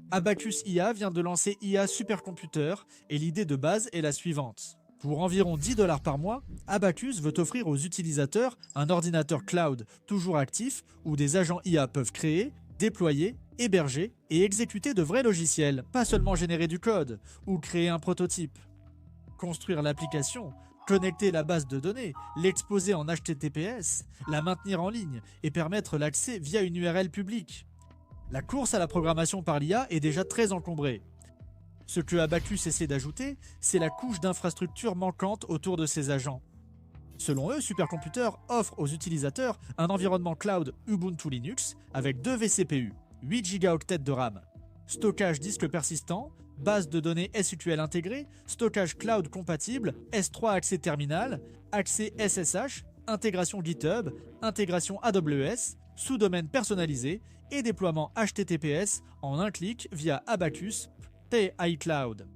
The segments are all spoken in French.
Abacus IA vient de lancer IA Supercomputer et l'idée de base est la suivante. Pour environ 10 dollars par mois, Abacus veut offrir aux utilisateurs un ordinateur cloud toujours actif où des agents IA peuvent créer, déployer, héberger et exécuter de vrais logiciels, pas seulement générer du code ou créer un prototype. Construire l'application, connecter la base de données, l'exposer en HTTPS, la maintenir en ligne et permettre l'accès via une URL publique. La course à la programmation par l'IA est déjà très encombrée. Ce que Abacus essaie d'ajouter, c'est la couche d'infrastructure manquante autour de ces agents. Selon eux, Supercomputer offre aux utilisateurs un environnement cloud Ubuntu Linux avec 2 vCPU, 8 Go de RAM, stockage disque persistant, base de données SQL intégrée, stockage cloud compatible, S3 accès terminal, accès SSH, intégration GitHub, intégration AWS, sous-domaine personnalisé et déploiement HTTPS en un clic via Abacus et iCloud.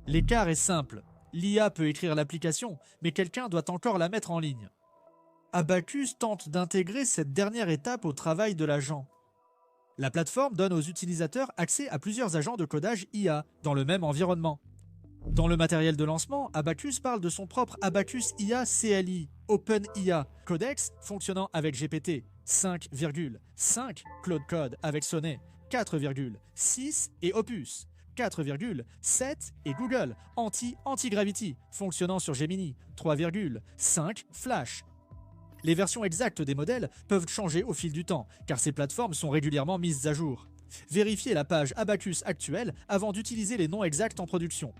L'écart est simple. L'IA peut écrire l'application, mais quelqu'un doit encore la mettre en ligne. Abacus tente d'intégrer cette dernière étape au travail de l'agent. La plateforme donne aux utilisateurs accès à plusieurs agents de codage IA dans le même environnement. Dans le matériel de lancement, Abacus parle de son propre Abacus IA CLI, OpenIA, codex fonctionnant avec GPT, 5,5, Claude Code avec Sonnet, 4,6 et Opus, 4,7 et Google Anti-Gravity, fonctionnant sur Gemini, 3,5 Flash. Les versions exactes des modèles peuvent changer au fil du temps, car ces plateformes sont régulièrement mises à jour. Vérifiez la page Abacus actuelle avant d'utiliser les noms exacts en production.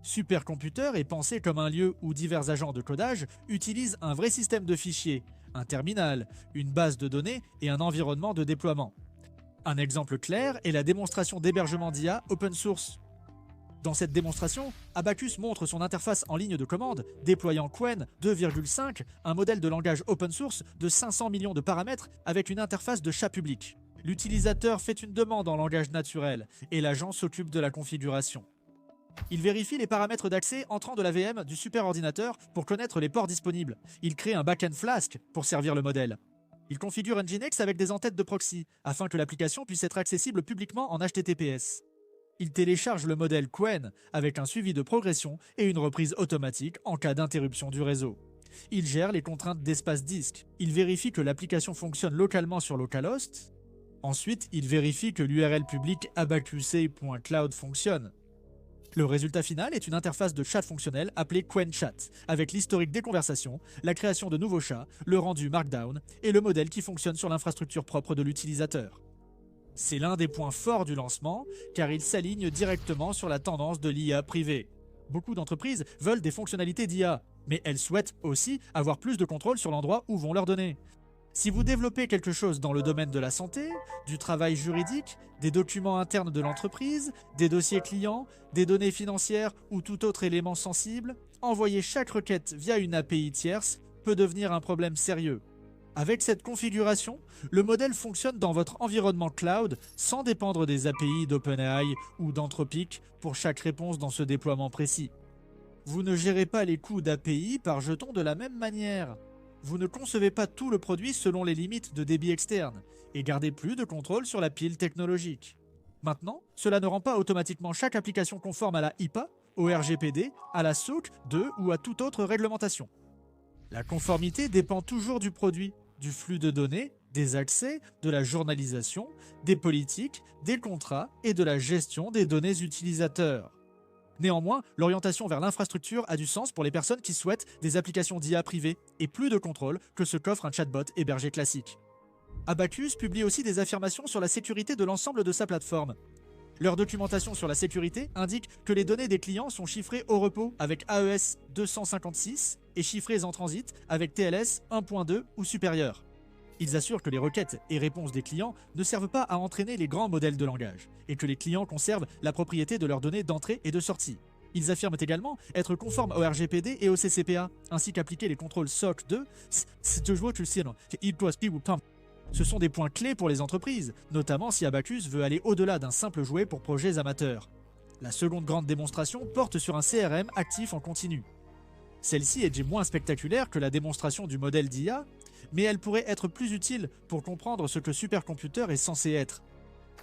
Supercomputer est pensé comme un lieu où divers agents de codage utilisent un vrai système de fichiers, un terminal, une base de données et un environnement de déploiement. Un exemple clair est la démonstration d'hébergement d'IA open source. Dans cette démonstration, Abacus montre son interface en ligne de commande déployant Qwen 2,5, un modèle de langage open source de 500 millions de paramètres avec une interface de chat public. L'utilisateur fait une demande en langage naturel et l'agent s'occupe de la configuration. Il vérifie les paramètres d'accès entrant de la VM du superordinateur pour connaître les ports disponibles. Il crée un backend Flask pour servir le modèle. Il configure Nginx avec des entêtes de proxy afin que l'application puisse être accessible publiquement en HTTPS. Il télécharge le modèle Qwen avec un suivi de progression et une reprise automatique en cas d'interruption du réseau. Il gère les contraintes d'espace disque. Il vérifie que l'application fonctionne localement sur localhost. Ensuite, il vérifie que l'URL publique abacusc.cloud fonctionne. Le résultat final est une interface de chat fonctionnel appelée QwenChat, avec l'historique des conversations, la création de nouveaux chats, le rendu Markdown et le modèle qui fonctionne sur l'infrastructure propre de l'utilisateur. C'est l'un des points forts du lancement, car il s'aligne directement sur la tendance de l'IA privée. Beaucoup d'entreprises veulent des fonctionnalités d'IA, mais elles souhaitent aussi avoir plus de contrôle sur l'endroit où vont leurs données. Si vous développez quelque chose dans le domaine de la santé, du travail juridique, des documents internes de l'entreprise, des dossiers clients, des données financières ou tout autre élément sensible, envoyer chaque requête via une API tierce peut devenir un problème sérieux. Avec cette configuration, le modèle fonctionne dans votre environnement cloud sans dépendre des API d'OpenAI ou d'Anthropic pour chaque réponse dans ce déploiement précis. Vous ne gérez pas les coûts d'API par jeton de la même manière. Vous ne concevez pas tout le produit selon les limites de débit externe et gardez plus de contrôle sur la pile technologique. Maintenant, cela ne rend pas automatiquement chaque application conforme à la HIPAA, au RGPD, à la SOC 2 ou à toute autre réglementation. La conformité dépend toujours du produit, du flux de données, des accès, de la journalisation, des politiques, des contrats et de la gestion des données utilisateurs. Néanmoins, l'orientation vers l'infrastructure a du sens pour les personnes qui souhaitent des applications d'IA privées et plus de contrôle que ce qu'offre un chatbot hébergé classique. Abacus publie aussi des affirmations sur la sécurité de l'ensemble de sa plateforme. Leur documentation sur la sécurité indique que les données des clients sont chiffrées au repos avec AES 256 et chiffrées en transit avec TLS 1.2 ou supérieur. Ils assurent que les requêtes et réponses des clients ne servent pas à entraîner les grands modèles de langage et que les clients conservent la propriété de leurs données d'entrée et de sortie. Ils affirment également être conformes au RGPD et au CCPA, ainsi qu'appliquer les contrôles SOC 2. Ce sont des points clés pour les entreprises, notamment si Abacus veut aller au-delà d'un simple jouet pour projets amateurs. La seconde grande démonstration porte sur un CRM actif en continu. Celle-ci est déjà moins spectaculaire que la démonstration du modèle d'IA, mais elle pourrait être plus utile pour comprendre ce que Supercomputer est censé être.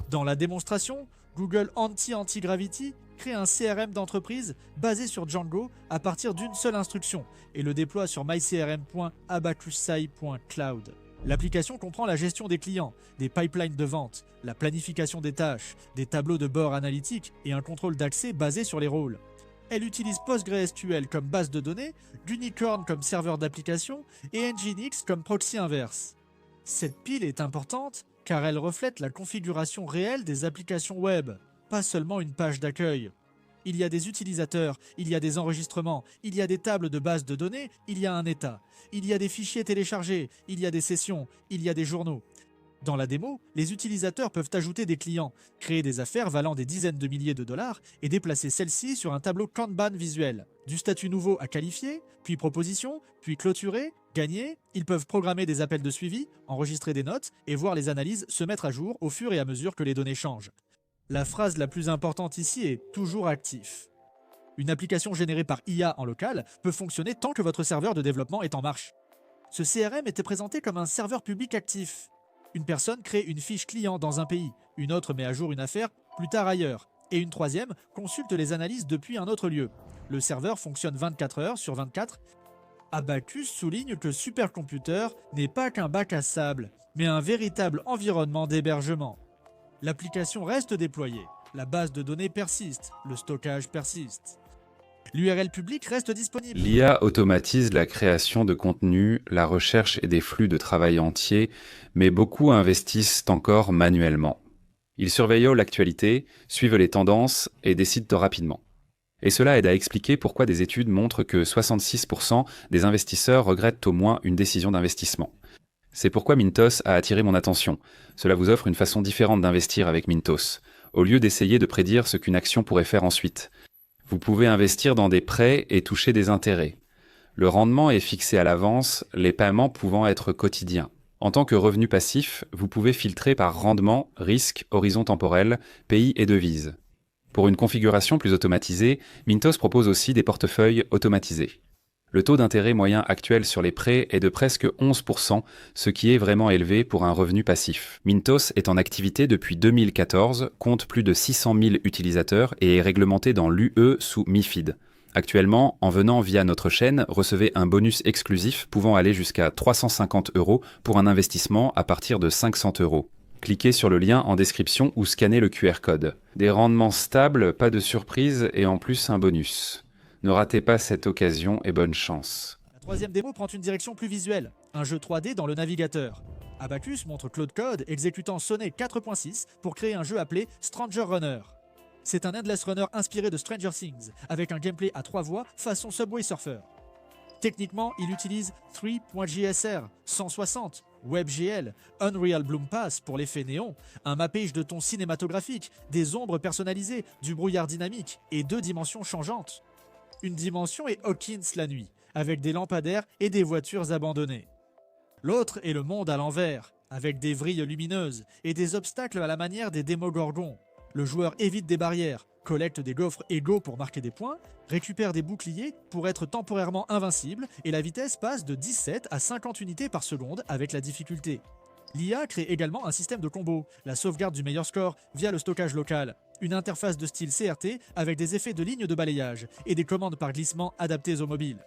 Dans la démonstration, Google Anti-Anti-Gravity crée un CRM d'entreprise basé sur Django à partir d'une seule instruction et le déploie sur mycrm.abacussci.cloud. L'application comprend la gestion des clients, des pipelines de vente, la planification des tâches, des tableaux de bord analytiques et un contrôle d'accès basé sur les rôles. Elle utilise PostgreSQL comme base de données, Unicorn comme serveur d'application et Nginx comme proxy inverse. Cette pile est importante car elle reflète la configuration réelle des applications web, pas seulement une page d'accueil. Il y a des utilisateurs, il y a des enregistrements, il y a des tables de base de données, il y a un état, il y a des fichiers téléchargés, il y a des sessions, il y a des journaux. Dans la démo, les utilisateurs peuvent ajouter des clients, créer des affaires valant des dizaines de milliers de dollars et déplacer celles-ci sur un tableau Kanban visuel. Du statut nouveau à qualifier, puis proposition, puis clôturer, gagner, ils peuvent programmer des appels de suivi, enregistrer des notes et voir les analyses se mettre à jour au fur et à mesure que les données changent. La phrase la plus importante ici est « toujours actif ». Une application générée par IA en local peut fonctionner tant que votre serveur de développement est en marche. Ce CRM était présenté comme un serveur public actif. Une personne crée une fiche client dans un pays, une autre met à jour une affaire plus tard ailleurs, et une troisième consulte les analyses depuis un autre lieu. Le serveur fonctionne 24 heures sur 24. Abacus souligne que Supercomputer n'est pas qu'un bac à sable, mais un véritable environnement d'hébergement. L'application reste déployée, la base de données persiste, le stockage persiste. L'URL publique reste disponible. L'IA automatise la création de contenu, la recherche et des flux de travail entiers, mais beaucoup investissent encore manuellement. Ils surveillent l'actualité, suivent les tendances et décident rapidement. Et cela aide à expliquer pourquoi des études montrent que 66% des investisseurs regrettent au moins une décision d'investissement. C'est pourquoi Mintos a attiré mon attention. Cela vous offre une façon différente d'investir avec Mintos, au lieu d'essayer de prédire ce qu'une action pourrait faire ensuite. Vous pouvez investir dans des prêts et toucher des intérêts. Le rendement est fixé à l'avance, les paiements pouvant être quotidiens. En tant que revenu passif, vous pouvez filtrer par rendement, risque, horizon temporel, pays et devise. Pour une configuration plus automatisée, Mintos propose aussi des portefeuilles automatisés. Le taux d'intérêt moyen actuel sur les prêts est de presque 11%, ce qui est vraiment élevé pour un revenu passif. Mintos est en activité depuis 2014, compte plus de 600 000 utilisateurs et est réglementé dans l'UE sous MiFID. Actuellement, en venant via notre chaîne, recevez un bonus exclusif pouvant aller jusqu'à 350 € pour un investissement à partir de 500 €. Cliquez sur le lien en description ou scannez le QR code. Des rendements stables, pas de surprise et en plus un bonus. Ne ratez pas cette occasion et bonne chance. La troisième démo prend une direction plus visuelle, un jeu 3D dans le navigateur. Abacus montre Claude Code exécutant Sonnet 4.6 pour créer un jeu appelé Stranger Runner. C'est un endless runner inspiré de Stranger Things, avec un gameplay à 3 voix façon Subway Surfer. Techniquement, il utilise 3.jsr, 160, WebGL, Unreal Bloom Pass pour l'effet néon, un mappage de tons cinématographiques, des ombres personnalisées, du brouillard dynamique et 2 dimensions changeantes. Une dimension est Hawkins la nuit, avec des lampadaires et des voitures abandonnées. L'autre est le monde à l'envers, avec des vrilles lumineuses et des obstacles à la manière des Démogorgons. Le joueur évite des barrières, collecte des gaufres égaux pour marquer des points, récupère des boucliers pour être temporairement invincible et la vitesse passe de 17 à 50 unités par seconde avec la difficulté. L'IA crée également un système de combo, la sauvegarde du meilleur score via le stockage local, une interface de style CRT avec des effets de ligne de balayage et des commandes par glissement adaptées aux mobiles.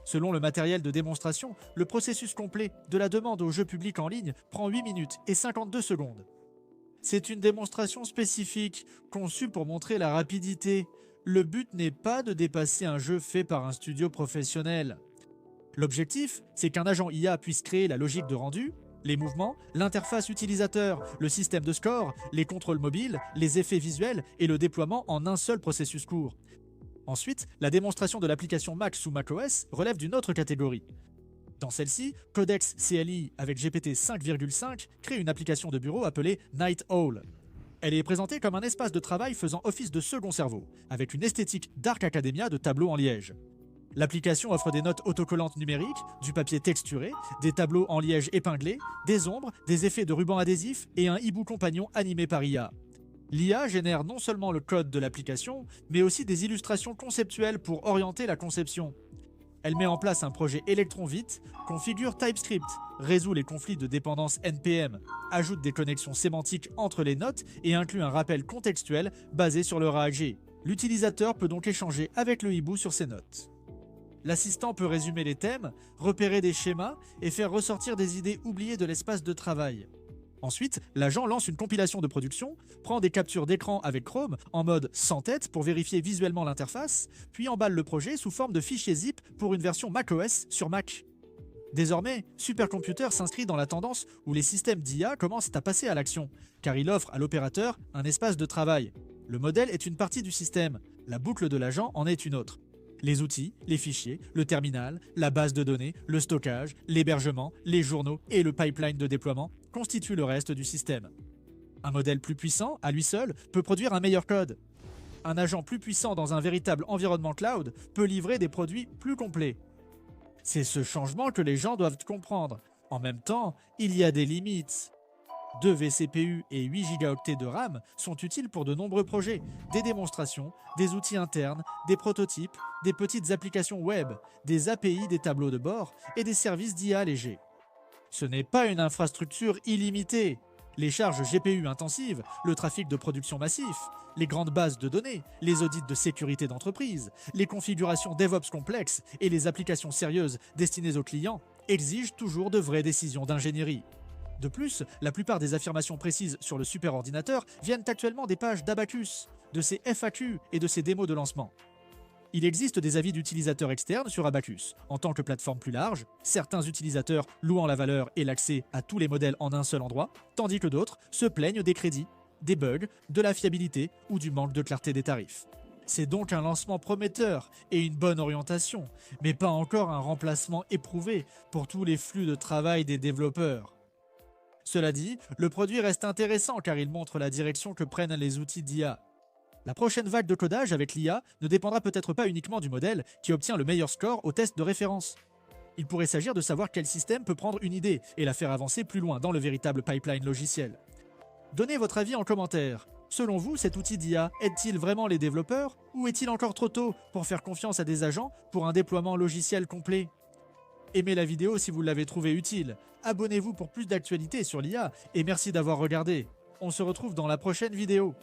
Selon le matériel de démonstration, le processus complet de la demande au jeu public en ligne prend 8 minutes et 52 secondes. C'est une démonstration spécifique, conçue pour montrer la rapidité. Le but n'est pas de dépasser un jeu fait par un studio professionnel. L'objectif, c'est qu'un agent IA puisse créer la logique de rendu, les mouvements, l'interface utilisateur, le système de score, les contrôles mobiles, les effets visuels et le déploiement en un seul processus court. Ensuite, la démonstration de l'application Mac sous macOS relève d'une autre catégorie. Dans celle-ci, Codex CLI avec GPT 5,5 crée une application de bureau appelée Night Owl. Elle est présentée comme un espace de travail faisant office de second cerveau, avec une esthétique Dark Academia de tableaux en liège. L'application offre des notes autocollantes numériques, du papier texturé, des tableaux en liège épinglés, des ombres, des effets de ruban adhésif et un hibou compagnon animé par IA. L'IA génère non seulement le code de l'application, mais aussi des illustrations conceptuelles pour orienter la conception. Elle met en place un projet Electron vite, configure TypeScript, résout les conflits de dépendance NPM, ajoute des connexions sémantiques entre les notes et inclut un rappel contextuel basé sur le RAG. L'utilisateur peut donc échanger avec le hibou sur ses notes. L'assistant peut résumer les thèmes, repérer des schémas et faire ressortir des idées oubliées de l'espace de travail. Ensuite, l'agent lance une compilation de production, prend des captures d'écran avec Chrome en mode sans tête pour vérifier visuellement l'interface, puis emballe le projet sous forme de fichier zip pour une version macOS sur Mac. Désormais, Supercomputer s'inscrit dans la tendance où les systèmes d'IA commencent à passer à l'action, car il offre à l'opérateur un espace de travail. Le modèle est une partie du système, la boucle de l'agent en est une autre. Les outils, les fichiers, le terminal, la base de données, le stockage, l'hébergement, les journaux et le pipeline de déploiement constituent le reste du système. Un modèle plus puissant, à lui seul, peut produire un meilleur code. Un agent plus puissant dans un véritable environnement cloud peut livrer des produits plus complets. C'est ce changement que les gens doivent comprendre. En même temps, il y a des limites. 2 vCPU et 8 Go de RAM sont utiles pour de nombreux projets, des démonstrations, des outils internes, des prototypes, des petites applications web, des API des tableaux de bord et des services d'IA légers. Ce n'est pas une infrastructure illimitée. Les charges GPU intensives, le trafic de production massif, les grandes bases de données, les audits de sécurité d'entreprise, les configurations DevOps complexes et les applications sérieuses destinées aux clients exigent toujours de vraies décisions d'ingénierie. De plus, la plupart des affirmations précises sur le superordinateur viennent actuellement des pages d'Abacus, de ses FAQ et de ses démos de lancement. Il existe des avis d'utilisateurs externes sur Abacus. En tant que plateforme plus large, certains utilisateurs louant la valeur et l'accès à tous les modèles en un seul endroit, tandis que d'autres se plaignent des crédits, des bugs, de la fiabilité ou du manque de clarté des tarifs. C'est donc un lancement prometteur et une bonne orientation, mais pas encore un remplacement éprouvé pour tous les flux de travail des développeurs. Cela dit, le produit reste intéressant car il montre la direction que prennent les outils d'IA. La prochaine vague de codage avec l'IA ne dépendra peut-être pas uniquement du modèle qui obtient le meilleur score au test de référence. Il pourrait s'agir de savoir quel système peut prendre une idée et la faire avancer plus loin dans le véritable pipeline logiciel. Donnez votre avis en commentaire. Selon vous, cet outil d'IA aide-t-il vraiment les développeurs ou est-il encore trop tôt pour faire confiance à des agents pour un déploiement logiciel complet ? Aimez la vidéo si vous l'avez trouvée utile, abonnez-vous pour plus d'actualités sur l'IA et merci d'avoir regardé. On se retrouve dans la prochaine vidéo.